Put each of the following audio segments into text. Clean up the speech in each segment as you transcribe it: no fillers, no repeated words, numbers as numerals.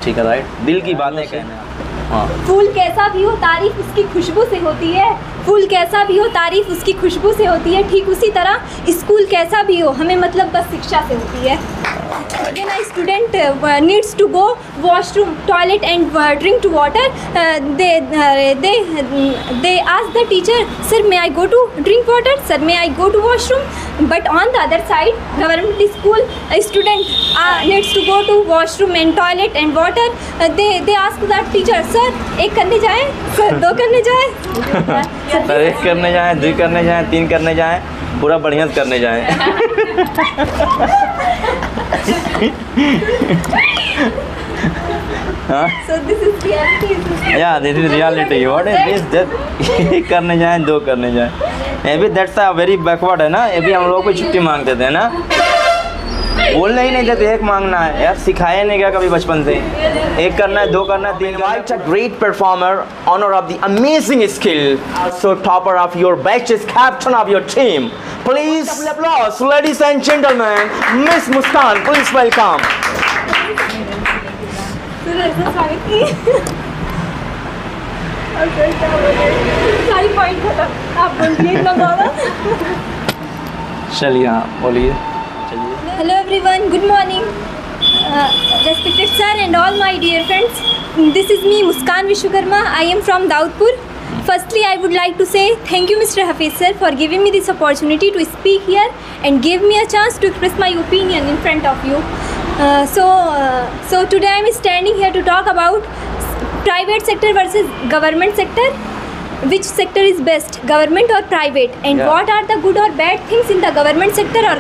ठीक है, राइट, दिल की बातें कहना। हाँ। फूल कैसा भी हो तारीफ उसकी खुशबू से होती है, फूल कैसा भी हो तारीफ उसकी खुशबू से होती है, ठीक उसी तरह स्कूल कैसा भी हो हमें मतलब बस शिक्षा से होती है। When a student needs to go washroom, toilet and drink to water, they ask the teacher, sir may I go to drink water, sir may I go to washroom. But on the other side, government school student needs to go to washroom and toilet and water, they ask the teacher, sir एक करने जाएं, sir दो करने जाएं, sir एक करने जाएं, दो करने जाएं, तीन करने जाएं, पूरा बढ़िया से करने जाएं। So this is reality. Yeah, this is reality. What is this? Just एक करने जाएं, दो करने जाएं। Maybe that's a very backward है ना। अभी हम लोग को छुट्टी मांगते थे ना, बोलने ही नहीं देते, एक मांगना है यार, सिखाया नहीं गया कभी बचपन से, एक करना है, दो करना है, तीन। Invite a great performer, honor of the amazing skill, so topper of your batch is captain of your team. Please applause, ladies and gentlemen, Miss Muskan, please welcome. सारी पॉइंट खत्म, आप बोलिए इतना ज़्यादा। चलिए हाँ बोलिए। Hello everyone, good morning, respected sir and all my dear friends. This is me Muskan Vishwakarma. I am from Daudpur. Firstly, I would like to say thank you Mr. Hafiz sir for giving me this opportunity to speak here and give me a chance to express my opinion in front of you. So today I am standing here to talk about private sector versus government sector. Which sector is best, government or private, and what are the good or bad things in the government sector or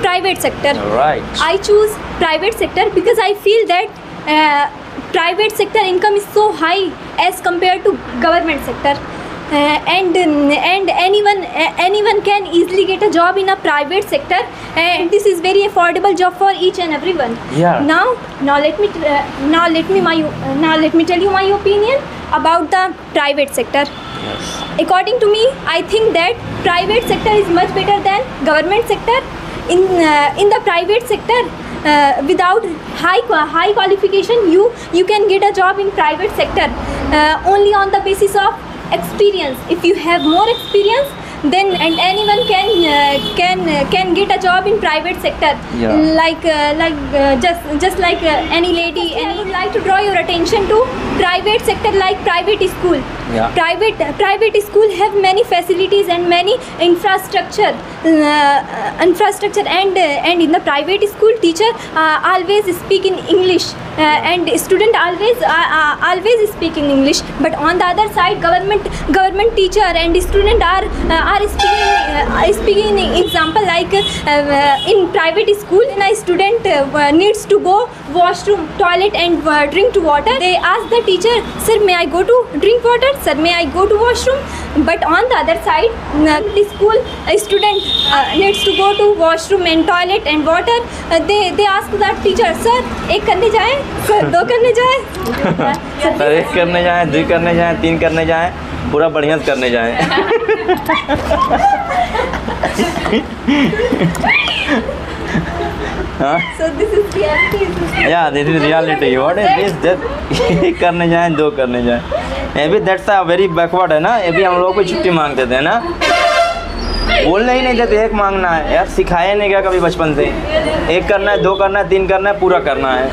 private sector? Right. I choose private sector because I feel that private sector income is so high as compared to government sector, and anyone can easily get a job in a private sector, and this is very affordable job for each and everyone. Yeah. Now let me tell you my opinion about the private sector. Yes. According to me, I think that private sector is much better than government sector. In the private sector, without high qualification, you can get a job in private sector only on the basis of experience. If you have more experience, then and anyone can get a job in private sector. Yeah. Just like any lady. And I would like to draw your attention to private sector like private school. Yeah. Private school have many facilities and many infrastructure and in the private school teacher always speak in English and student always speak in English. But on the other side, government teacher and student are speaking in example like in private school, when a student needs to go washroom, toilet and drink to water, they ask the teacher, sir may I go to drink water, sir may I go to washroom. But on the other side, the school student needs to go to washroom and toilet and water, they ask the teacher, sir एक करने जाएं, sir दो करने जाएं, sir एक करने जाएं, दो करने जाएं, तीन करने जाएं, पूरा बढ़िया से करने जाएं। So this is reality. Yeah, this is reality. What is this? Just एक करने जाएं, दो करने जाएं। Maybe that's a very backward है ना। अभी हम लोग को छुट्टी मांगते थे ना, बोलने ही नहीं देते, एक मांगना है यार, सिखाया नहीं गया कभी बचपन से, एक करना है, दो करना है, तीन करना है, पूरा करना है।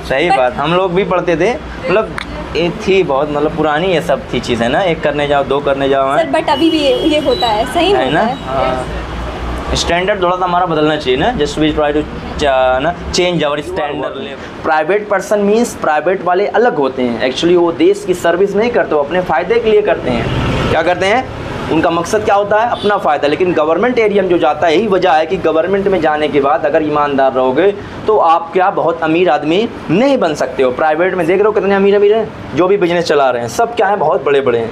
सही बात, हम लोग भी पढ़ते थे, मतलब ये थी बहुत, मतलब पुरानी ये सब थी चीज़ें ना, एक करने जाओ, दो करने जाओ सर, बट अभी भी ये होता है, सही में है होता ना। स्टैंडर्ड थोड़ा सा हमारा बदलना चाहिए ना, जस्ट वी ट्राई टू ना change our standard. Private person means private वाले अलग होते हैं, एक्चुअली वो देश की सर्विस नहीं करते, वो अपने फ़ायदे के लिए करते हैं। क्या करते हैं, उनका मकसद क्या होता है, अपना फ़ायदा। लेकिन गवर्नमेंट एरिया में जो जाता है, यही वजह है कि गवर्नमेंट में जाने के बाद अगर ईमानदार रहोगे तो आप क्या बहुत अमीर आदमी नहीं बन सकते हो। प्राइवेट में देख रहे हो कितने अमीर हैं, जो भी बिजनेस चला रहे हैं, सब क्या है, बहुत बड़े बड़े हैं।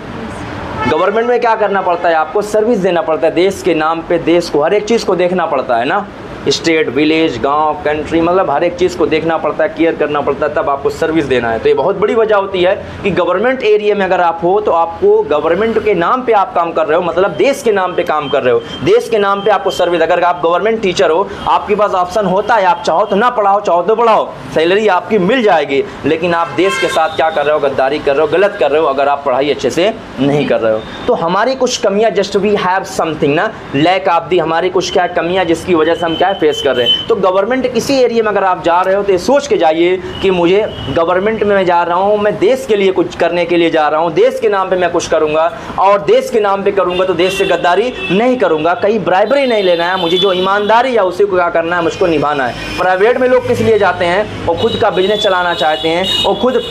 गवर्नमेंट में क्या करना पड़ता है, आपको सर्विस देना पड़ता है, देश के नाम पे देश को हर एक चीज़ को देखना पड़ता है ना। स्टेट, विलेज, गांव, कंट्री, मतलब हर एक चीज़ को देखना पड़ता है, केयर करना पड़ता है, तब आपको सर्विस देना है। तो ये बहुत बड़ी वजह होती है कि गवर्नमेंट एरिया में अगर आप हो तो आपको गवर्नमेंट के नाम पे आप काम कर रहे हो, मतलब देश के नाम पे काम कर रहे हो, देश के नाम पे आपको सर्विस। अगर आप गवर्नमेंट टीचर हो, आपके पास ऑप्शन होता है, आप चाहो तो ना पढ़ाओ, चाहो तो पढ़ाओ, सैलरी आपकी मिल जाएगी, लेकिन आप देश के साथ क्या कर रहे हो, गद्दारी कर रहे हो, गलत कर रहे हो अगर आप पढ़ाई अच्छे से नहीं कर रहे हो। तो हमारी कुछ कमियां, जस्ट वी हैव समथिंग ना, लैक ऑफ दी, हमारी कुछ क्या कमियां जिसकी वजह से हम क्या फेस कर रहे हैं। तो गवर्नमेंट किसी एरिया में अगर आप जा रहे हो तो ये सोच के जाइए कि मुझे गवर्नमेंट में मैं जा रहा हूँ, मैं देश के लिए कुछ करने के लिए जा रहा हूँ, देश के नाम पे मैं कुछ करूँगा, और देश के नाम पे करूँगा तो देश से गद्दारी नहीं करूँगा, कहीं ब्राइबरी नहीं लेना है, मुझे जो ईमानदारी है उसी को क्या करना है, मुझको निभाना है। प्राइवेट में लोग किस लिए जाते हैं, वो खुद का बिजनेस चलाना चाहते हैं, वो खुद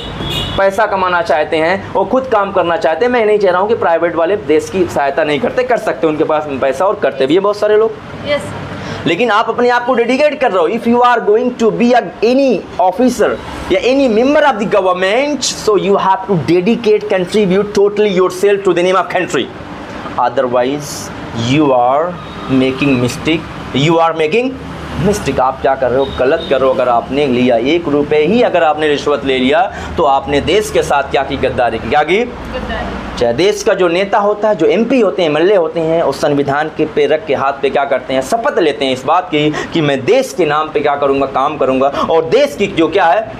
पैसा कमाना चाहते हैं, वो खुद काम करना चाहते हैं। मैं नहीं चाह रहा हूँ कि प्राइवेट वाले देश की सहायता नहीं करते, कर सकते, उनके पास पैसा और करते भी है बहुत सारे लोग। Yes. लेकिन आप अपने आप को डेडिकेट कर रहे हो। If you are going to be any officer या any member of the government, so you have to dedicate, contribute totally yourself to the name of country, otherwise you are making mistake, you are making mistake. आप क्या कर रहे हो, गलत कर रहे हो। अगर आपने लिया 1 रुपये ही, अगर आपने रिश्वत ले लिया तो आपने देश के साथ क्या की, गद्दारी की। क्या की? चाहे देश का जो नेता होता है, जो MP होते हैं, MLA होते हैं, उस संविधान के पे रख के हाथ पे क्या करते हैं, शपथ लेते हैं इस बात की कि मैं देश के नाम पे क्या करूँगा, काम करूँगा, और देश की जो क्या है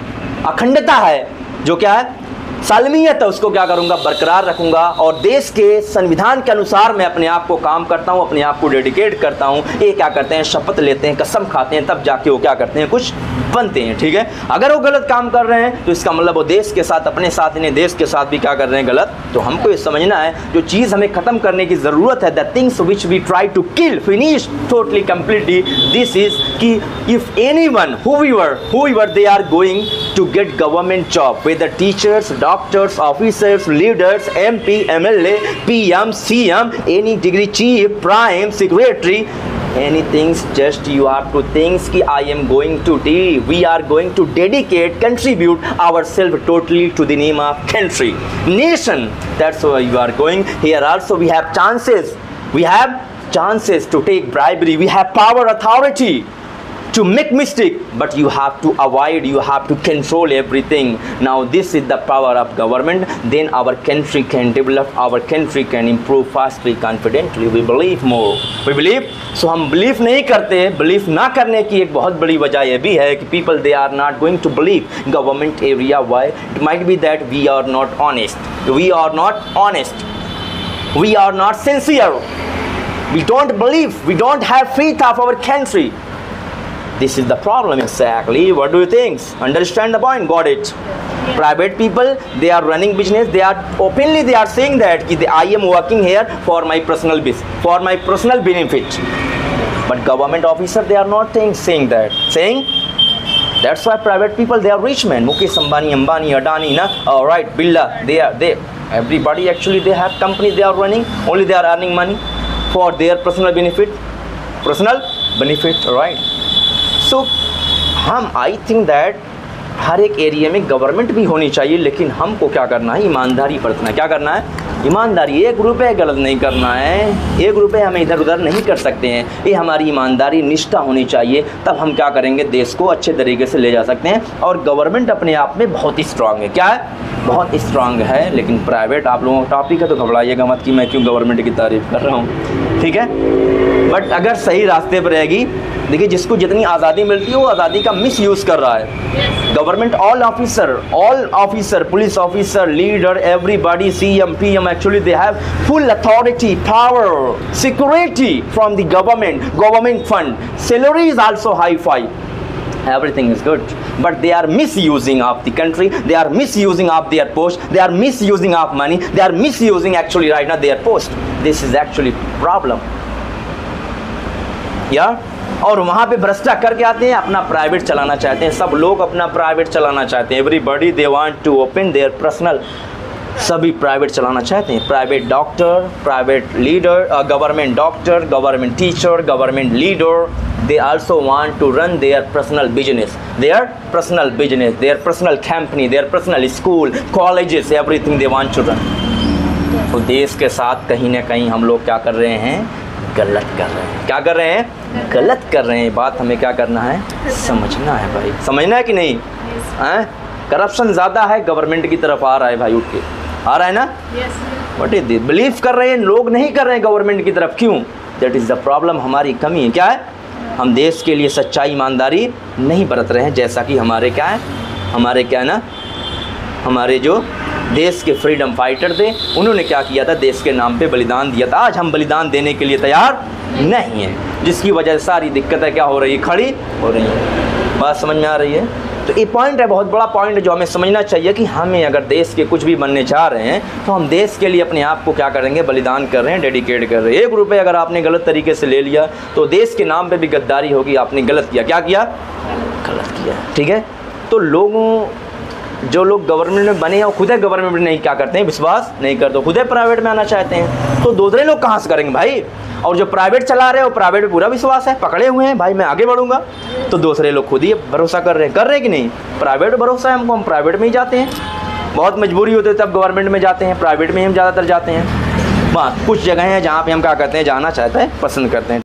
अखंडता है, जो क्या है सालमियत है, उसको क्या करूँगा, बरकरार रखूँगा, और देश के संविधान के अनुसार मैं अपने आप को काम करता हूँ, अपने आप को डेडिकेट करता हूँ। ये क्या करते हैं, शपथ लेते हैं, कसम खाते हैं, तब जाके वो क्या करते हैं, कुछ बनते हैं। ठीक है, अगर वो गलत काम कर रहे हैं तो इसका मतलब वो देश के साथ, अपने साथ नहीं, देश के साथ भी क्या कर रहे हैं, गलत। तो हमको ये समझना है, जो चीज़ हमें ख़त्म करने की ज़रूरत है, the things which we try to kill, finish totally completely, this is कि if anyone whoever they are going to get government job, whether teachers, doctors, officers, leaders, MP, MLA, PM, CM, any degree, chief, prime, secretary, anything, just you have to think कि I am going to we are going to dedicate, contribute ourselves totally to the name of country, nation. That's why you are going. Here also we have chances. We have chances to take bribery. We have power, authority to make mistake, but you have to avoid, you have to control everything. Now this is the power of government. Then our country can develop, our country can improve fastly, confidently. We believe more. We believe. So हम believe नहीं करते। believe ना करने की एक बहुत बड़ी वजह ये भी है कि people they are not going to believe government area. Why? It might be that we are not honest. We are not honest. We are not sincere. We don't believe. We don't have faith of our country. This is the problem exactly. What do you think? Understand the point? Got it? Private people, they are running business. They are openly they are saying that I am working here for my personal business, for my personal benefit. But government officer, they are not saying that. Saying that's why private people, they are rich men. Mukesh Ambani, Adani, na. All right, Birla, they everybody actually they have companies they are running. Only they are earning money for their personal benefit. Personal benefit, right? So I think that हर एक area में government भी होनी चाहिए, लेकिन हमको क्या करना है, ईमानदारी बरतना है। क्या करना है, ईमानदारी। 1 रुपये गलत नहीं करना है, 1 रुपये हमें इधर उधर नहीं कर सकते हैं। ये हमारी ईमानदारी, निष्ठा होनी चाहिए, तब हम क्या करेंगे, देश को अच्छे तरीके से ले जा सकते हैं। और गवर्नमेंट अपने आप में बहुत ही स्ट्रांग है। क्या है, बहुत स्ट्रांग है। लेकिन प्राइवेट आप लोगों का टॉपिक है तो घबराइएगा मत कि मैं क्यों गवर्नमेंट की तारीफ़ कर रहा हूँ, ठीक है। बट अगर सही रास्ते पर रहेगी, देखिए जिसको जितनी आज़ादी मिलती है वो आज़ादी का मिस यूज़ कर रहा है। Government all officer, police officer, leader, everybody, CM, PM, actually they have full authority, power, security from the government fund. Salary is also high-fi. Everything is good, but they are misusing of the country, they are misusing of their post, they are misusing of money, they are misusing actually right now their post. This is actually problem. Yeah? और वहाँ पे भ्रष्टाचार करके आते हैं, अपना private चलाना चाहते हैं। सब लोग अपना प्राइवेट चलाना चाहते हैं। Everybody they want to open their personal, सभी प्राइवेट चलाना चाहते हैं। Private doctor, private leader, government doctor, government teacher, government leader, they also want to run their personal business, their personal company, their personal school, colleges, everything they want to run. तो देश के साथ कहीं ना कहीं हम लोग क्या कर रहे हैं, गलत कर रहे हैं। क्या कर रहे हैं? गलत कर रहे हैं। बात हमें क्या करना है? समझना है भाई। समझना है कि नहीं? हैं? करप्शन ज़्यादा है, गवर्नमेंट की तरफ आ रहा है भाई, उठ के आ रहा है ना। What is this? बिलीव कर रहे हैं लोग, नहीं कर रहे हैं गवर्नमेंट की तरफ। क्यों? That is the problem. हमारी कमी है। क्या है? हम देश के लिए सच्चाई ईमानदारी नहीं बरत रहे हैं, जैसा कि हमारे क्या है, हमारे क्या है ना, हमारे जो देश के फ्रीडम फाइटर थे उन्होंने क्या किया था? देश के नाम पे बलिदान दिया था। आज हम बलिदान देने के लिए तैयार नहीं हैं, जिसकी वजह से सारी दिक्कतें क्या हो रही है? खड़ी हो रही हैं। बात समझ में आ रही है? तो ये पॉइंट है, बहुत बड़ा पॉइंट है जो हमें समझना चाहिए कि हमें अगर देश के कुछ भी बनने चाह रहे हैं तो हम देश के लिए अपने आप को क्या करेंगे? बलिदान कर रहे हैं, डेडिकेट कर रहे हैं। 1 रुपये अगर आपने गलत तरीके से ले लिया तो देश के नाम पे भी गद्दारी होगी। आपने गलत किया। क्या किया? गलत किया। ठीक है। तो लोगों, जो लोग गवर्नमेंट में बने हैं वो खुद है गवर्नमेंट में नहीं क्या करते हैं? विश्वास नहीं करते, खुद है प्राइवेट में आना चाहते हैं। तो दूसरे लोग कहाँ से करेंगे भाई? और जो प्राइवेट चला रहे हैं वो प्राइवेट में पूरा विश्वास है, पकड़े हुए हैं भाई, मैं आगे बढ़ूंगा। तो दूसरे लोग खुद ही भरोसा कर रहे हैं कि नहीं? प्राइवेट भरोसा है हमको, हम प्राइवेट में ही जाते हैं। बहुत मजबूरी होती है तब गवर्नमेंट में जाते हैं, प्राइवेट में ही हम ज़्यादातर जाते हैं। बात कुछ जगह हैं जहाँ पे हम क्या करते हैं? जाना चाहते हैं, पसंद करते हैं।